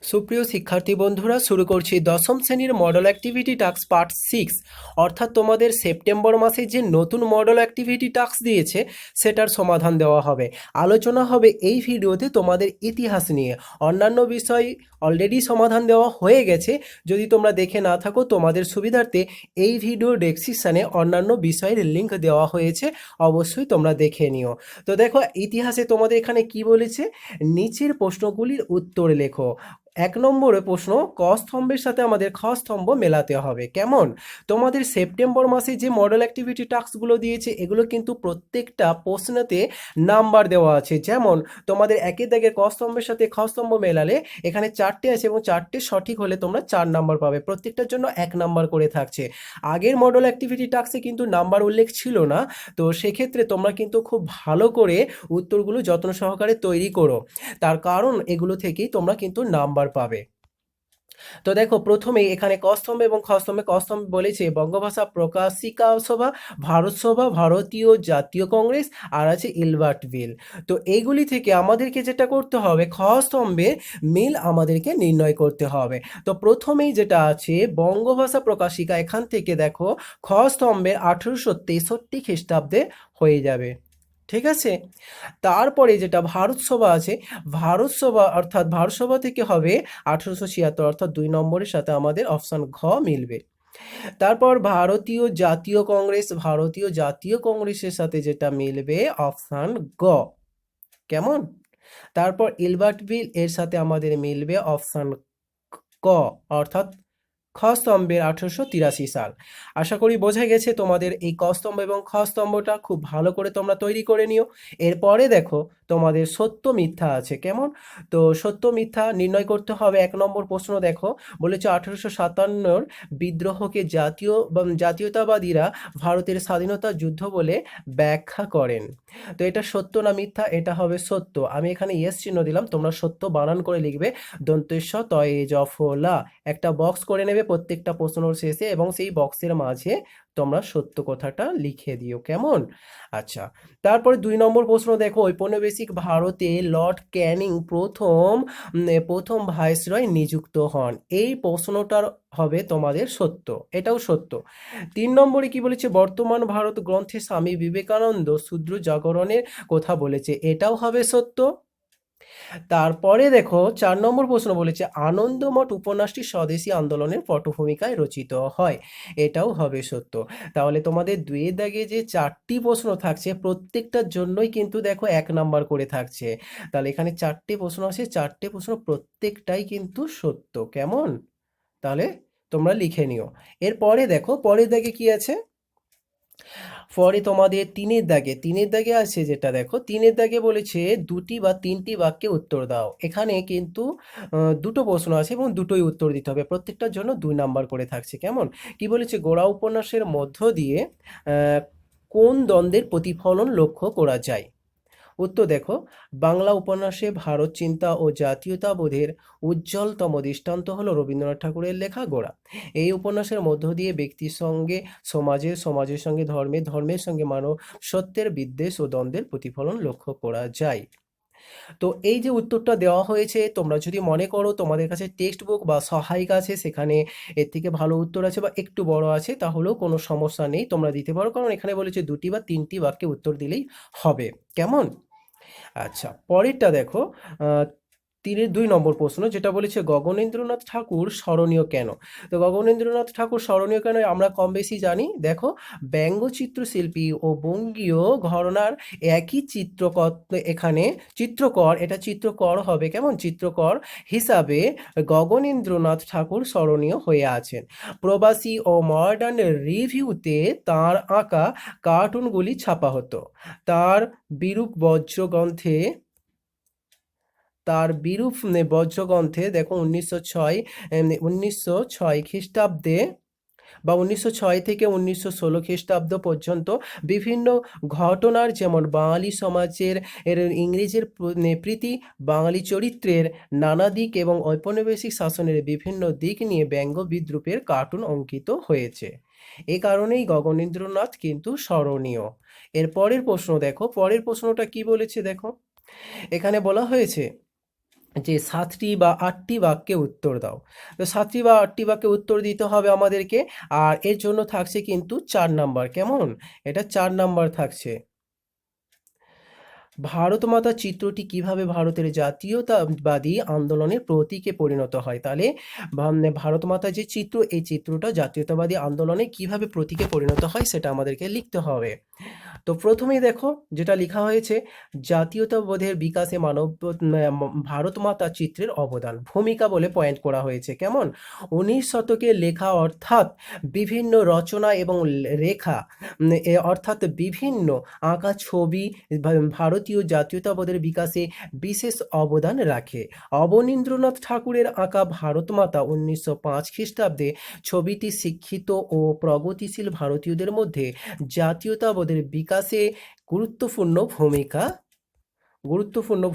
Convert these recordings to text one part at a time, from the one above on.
সুপ্রিয় শিক্ষার্থী বন্ধুরা, শুরু করছি দশম শ্রেণীর মডেল অ্যাক্টিভিটি টাস্ক পার্ট 6। অর্থাৎ তোমাদের সেপ্টেম্বর মাসে যে নতুন মডেল অ্যাক্টিভিটি টাস্ক দিয়েছে সেটার সমাধান দেওয়া হবে। আলোচনা হবে এই ভিডিওতে তোমাদের ইতিহাস নিয়ে। অন্যান্য বিষয় অলরেডি সমাধান দেওয়া হয়ে গেছে। যদি তোমরা দেখে না থাকো, তোমাদের সুবিধার্থে এই ভিডিও ডেসক্রিপশানে অন্যান্য বিষয়ের লিঙ্ক দেওয়া হয়েছে, অবশ্যই তোমরা দেখে নিও। তো দেখো, ইতিহাসে তোমাদের এখানে কি বলেছে, নিচের প্রশ্নগুলির উত্তর লেখো। 1 নম্বরে প্রশ্ন, ক স্তম্ভের সাথে আমাদের খ স্তম্ভ মেলাতে হবে। কেমন? তোমাদের সেপ্টেম্বর মাসে যে মডেল অ্যাক্টিভিটি টাস্কগুলো দিয়েছে এগুলো কিন্তু প্রত্যেকটা প্রশ্নতে নাম্বার দেওয়া আছে। যেমন তোমাদের একের দাগের ক স্তম্ভের সাথে খ স্তম্ভ মেলালে এখানে 4টে আছে এবং 4টে সঠিক হলে তোমরা 4 নাম্বার পাবে, প্রত্যেকটার জন্য 1 নাম্বার করে থাকছে। আগের মডেল অ্যাক্টিভিটি টাস্কে কিন্তু নাম্বার উল্লেখ ছিল না, তো সেক্ষেত্রে তোমরা কিন্তু খুব ভালো করে উত্তরগুলো যত্ন সহকারে তৈরি করো, তার কারণ এগুলো থেকেই তোমরা কিন্তু নাম্বার পাবে। তো দেখো, প্রথমেই এখানে ক স্তম্ভ এবং খ স্তম্ভে, ক স্তম্ভ বলেছে বঙ্গভাষা প্রকাশিকা সভা, ভারত সভা, ভারতীয় জাতীয় কংগ্রেস, আর আছে ইলবার্ট বিল। তো এইগুলি থেকে আমাদেরকে যেটা করতে হবে, খ স্তম্ভে মিল আমাদেরকে নির্ণয় করতে হবে। তো প্রথমেই যেটা আছে বঙ্গভাষা প্রকাশিকা, এখান থেকে দেখো খ স্তম্ভে 1863 খ্রিস্টাব্দে হয়ে যাবে। ঠিক আছে। তারপরে যেটা ভারত সভা আছে, ভারত সভা অর্থাৎ ভারত সভা থেকে হবে 1876, অর্থাৎ 2 নম্বরের সাথে আমাদের অপশান ঘ মিলবে। তারপর ভারতীয় জাতীয় কংগ্রেস, ভারতীয় জাতীয় কংগ্রেসের সাথে যেটা মিলবে অপশান গ। কেমন? তারপর ইলবার্ট বিল, এর সাথে আমাদের মিলবে অপশান ক, অর্থাৎ খ স্তম্ভের 1883 সাল। আশা করি বোঝা গেছে তোমাদের এই ক স্তম্ভ এবং খ স্তম্ভটা খুব ভালো করে তোমরা তৈরি করে নিও। এরপরে দেখো তোমাদের সত্য মিথ্যা আছে। কেমন? তো সত্য মিথ্যা নির্ণয় করতে হবে। 1 নম্বর প্রশ্ন দেখো, বলেছে 1857 বিদ্রোহকে জাতীয়তাবাদীরা ভারতের স্বাধীনতা যুদ্ধ বলে ব্যাখ্যা করেন। তো এটা সত্য না মিথ্যা? এটা হবে সত্য। আমি এখানে ইয়েস চিহ্ন দিলাম, তোমরা সত্য বানান করে লিখবে। দন্তেশ তয়ে জফলা একটা বক্স করে নেবে প্রত্যেকটা প্রশ্নর শেষে, এবং সেই বক্সের মাঝে তোমরা সত্য কথাটা লিখে দিও। কেমন? আচ্ছা, তারপরে 2 নম্বর প্রশ্ন দেখো, ঔপনিবেশিক ভারতে লর্ড ক্যানিং প্রথম ভাইসরয় নিযুক্ত হন। এই প্রশ্নটার হবে তোমাদের সত্য, এটাও সত্য। 3 নম্বরে কি বলেছে, বর্তমান ভারত গ্রন্থে স্বামী বিবেকানন্দ শূদ্র জাগরণের কথা বলেছে। এটাও হবে সত্য। তারপরে দেখো 4 নম্বর প্রশ্ন বলেছে, আনন্দমঠ উপন্যাসটি স্বদেশী আন্দোলনের পটভূমিকায় রচিত হয়। এটাও হবে সত্য। তাহলে তোমাদের 2 দাগে যে 4টি প্রশ্ন থাকছে প্রত্যেকটার জন্যই কিন্তু দেখো 1 নাম্বার করে থাকছে। তাহলে এখানে 4টে প্রশ্ন আছে, 4টে প্রশ্ন প্রত্যেকটাই কিন্তু সত্য। কেমন? তাহলে তোমরা লিখে নিও। এরপরে দেখো পরের দাগে কি আছে, পরে তোমাদের 3-এর দাগে আছে যেটা দেখো, 3-এর দাগে বলেছে 2টি বা 3টি বাক্যে উত্তর দাও। এখানে কিন্তু 2টো প্রশ্ন আছে এবং দুটোই উত্তর দিতে হবে, প্রত্যেকটার জন্য 2 নাম্বার করে থাকছে। কেমন? কি বলেছে, গোড়া উপন্যাসের মধ্য দিয়ে আহ, কোন দ্বন্দ্বের প্রতিফলন লক্ষ্য করা যায়? উত্তর দেখো, বাংলা উপন্যাসে ভারত চিন্তা ও জাতীয়তাবোধের উজ্জ্বলতম দৃষ্টান্ত হলো রবীন্দ্রনাথ ঠাকুরের লেখা গোরা। এই উপন্যাসের মধ্য দিয়ে ব্যক্তির সঙ্গে সমাজের, সমাজের সঙ্গে ধর্মের, ধর্মের সঙ্গে মানব সত্যের বিদ্বেষ ও দ্বন্দ্বের প্রতিফলন লক্ষ্য করা যায়। তো এই যে উত্তরটা দেওয়া হয়েছে, তোমরা যদি মনে করো তোমাদের কাছে টেক্সট বুক বা সহায়িকা আছে, সেখানে এর থেকে ভালো উত্তর আছে বা একটু বড় আছে, তাহলেও কোনো সমস্যা নেই, তোমরা দিতে পারো, কারণ এখানে বলেছে 2টি বা 3টি বাক্যে উত্তর দিলেই হবে। কেমন? আচ্ছা, পরেরটা দেখো, আহ, 2 নম্বর প্রশ্ন যেটা বলেছে গগনেন্দ্রনাথ ঠাকুর স্মরণীয় কেন? তো গগনেন্দ্রনাথ ঠাকুর স্মরণীয় কেন আমরা কম বেশি জানি। দেখো, ব্যঙ্গচিত্র শিল্পী ও বঙ্গীয় ঘরানার একই চিত্রকর, এখানে চিত্রকর, এটা চিত্রকর হবে। কেমন? চিত্রকর হিসাবে গগনেন্দ্রনাথ ঠাকুর স্মরণীয় হয়ে আছেন। প্রবাসী ও মডার্ন রিভিউতে তার আঁকা কার্টুনগুলি ছাপা হতো। তার বিরূপ বজ্রগ্রন্থে বজ্রগ্রন্থে দেখো 1906 খ্রিস্টাব্দে বা 1906 থেকে 1916 খ্রিস্টাব্দ পর্যন্ত বিভিন্ন ঘটনার, যেমন বাঙালি সমাজের ইংরেজের প্রীতি, বাঙালি চরিত্রের নানা দিক এবং ঔপনিবেশিক শাসনের বিভিন্ন দিক নিয়ে ব্যঙ্গ বিদ্রূপের কার্টুন অঙ্কিত হয়েছে। এ কারণেই গগনেন্দ্রনাথ কিন্তু স্মরণীয়। এর পরের প্রশ্ন দেখো, পরের প্রশ্নটা কি বলেছে দেখো, এখানে বলা হয়েছে যে 7টি বা 8টি বাক্যে উত্তর দাও। তো 7টি বা 8টি বাক্যে উত্তর দিতে হবে আমাদেরকে। আর এর জন্য থাকছে কিন্তু 4 নাম্বার। কেমন? এটা 4 নাম্বার থাকছে। ভারত মাতা চিত্রটি কিভাবে ভারতের জাতীয়তাবাদী আন্দোলনের প্রতীকে পরিণত হয়? তাহলে ভারত মাতা যে চিত্র, এই চিত্রটা জাতীয়তাবাদী আন্দোলনে কিভাবে প্রতীকে পরিণত হয় সেটা আমাদেরকে লিখতে হবে। তো প্রথমেই দেখো যেটা লেখা হয়েছে, জাতীয়তাবোধের বিকাশে ভারত মাতা চিত্রের অবদান ভূমিকা বলে পয়েন্ট করা হয়েছে। কেমন? 19 শতকে লেখা অর্থাৎ বিভিন্ন রচনা এবং রেখা অর্থাৎ বিভিন্ন আঁকা ছবি ভারতীয় জাতীয়তাবোধের বিকাশে বিশেষ অবদান রাখে। অবনীন্দ্রনাথ ঠাকুরের আঁকা ভারত মাতা 1905 খ্রিস্টাব্দে ছবিটি শিক্ষিত ও প্রগতিশীল ভারতীয়দের মধ্যে জাতীয়তাবোধের বিকাশে গুরুত্বপূর্ণ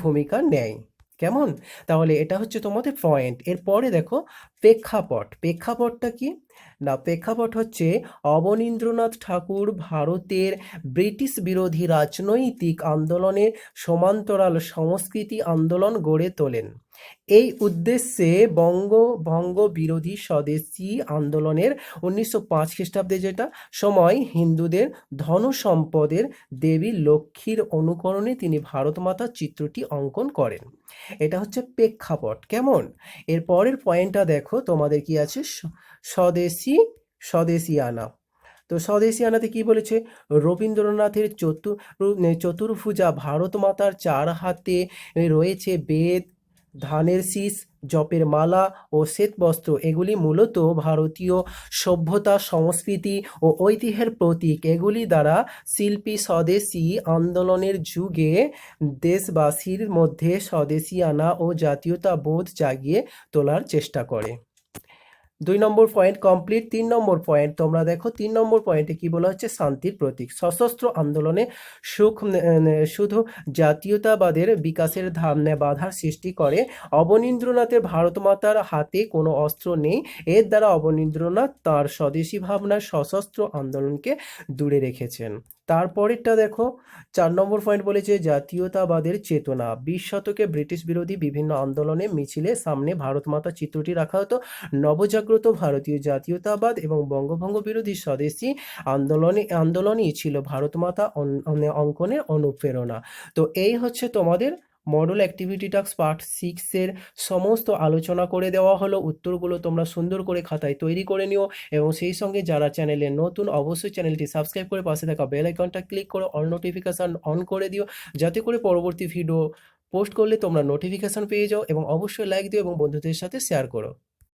ভূমিকা নেয়। কেমন? তাহলে এটা হচ্ছে তোমাদের পয়েন্ট। এরপরে দেখো প্রেক্ষাপটটা কি? না, প্রেক্ষাপট হচ্ছে অবনীন্দ্রনাথ ঠাকুর ভারতের ব্রিটিশ বিরোধী রাজনৈতিক আন্দোলনের সমান্তরাল সংস্কৃতি আন্দোলন গড়ে তোলেন। এই উদ্দেশ্যে বঙ্গভঙ্গ বিরোধী স্বদেশী আন্দোলনের 1905 খ্রিস্টাব্দে যেটা সময় হিন্দুদের ধন সম্পদের দেবী লক্ষ্মীর অনুকরণে তিনি ভারত মাতার চিত্রটি অঙ্কন করেন। এটা হচ্ছে প্রেক্ষাপট। কেমন? এর পরের পয়েন্টটা দেখো তোমাদের কি আছে, স্বদেশিয়ানা। তো স্বদেশিয়ানাতে কি বলেছে? রবীন্দ্রনাথের চতুর্ভুজা ভারত মাতার 4 হাতে রয়েছে বেদ, ধানের শীষ, জপের মালা ও শ্বেতবস্ত্র। এগুলি মূলত ভারতীয় সভ্যতা, সংস্কৃতি ও ঐতিহ্যের প্রতীক। এগুলি দ্বারা শিল্পী স্বদেশী আন্দোলনের যুগে দেশবাসীর মধ্যে স্বদেশিয়ানা ও জাতীয়তাবোধ জাগিয়ে তোলার চেষ্টা করে। 2 নম্বর পয়েন্ট কমপ্লিট। 3 নম্বর পয়েন্ট তোমরা দেখো, 3 নম্বর পয়েন্টে কি বলা হচ্ছে? শান্তির প্রতীক। সশস্ত্র আন্দোলনে শুধু জাতীয়তাবাদের বিকাশের বাধার সৃষ্টি করে। অবনীন্দ্রনাথের ভারত মাতার হাতে কোনো অস্ত্র নেই। এর দ্বারা অবনীন্দ্রনাথ তার স্বদেশী ভাবনার সশস্ত্র আন্দোলনকে দূরে রেখেছেন। তারপরেরটা দেখো, 4 নম্বর পয়েন্ট বলেছে জাতীয়তাবাদের চেতনা। 20 শতকে ব্রিটিশ বিরোধী বিভিন্ন আন্দোলনে মিছিলে সামনে ভারত মাতা চিত্রটি রাখা হতো। নবজাগ্রত ভারতীয় জাতীয়তাবাদ এবং বঙ্গভঙ্গ বিরোধী স্বদেশী আন্দোলনই ছিল ভারত মাতা অঙ্কনের অনুপ্রেরণা। তো এই হচ্ছে তোমাদের মডেল অ্যাক্টিভিটি টাস্ক পার্ট 6 এর সমস্ত আলোচনা করে দেওয়া হলো। উত্তরগুলো তোমরা সুন্দর করে খাতায় তৈরি করে নিও এবং সেই সঙ্গে যারা চ্যানেলে নতুন অবশ্যই চ্যানেলটি সাবস্ক্রাইব করে পাশে থাকা বেল আইকনটা ক্লিক করে অল নোটিফিকেশন অন করে দিও, যাতে করে পরবর্তী ভিডিও পোস্ট করলে তোমরা নোটিফিকেশন পেয়ে যাও। এবং অবশ্যই লাইক দিও এবং বন্ধুদের সাথে শেয়ার করো।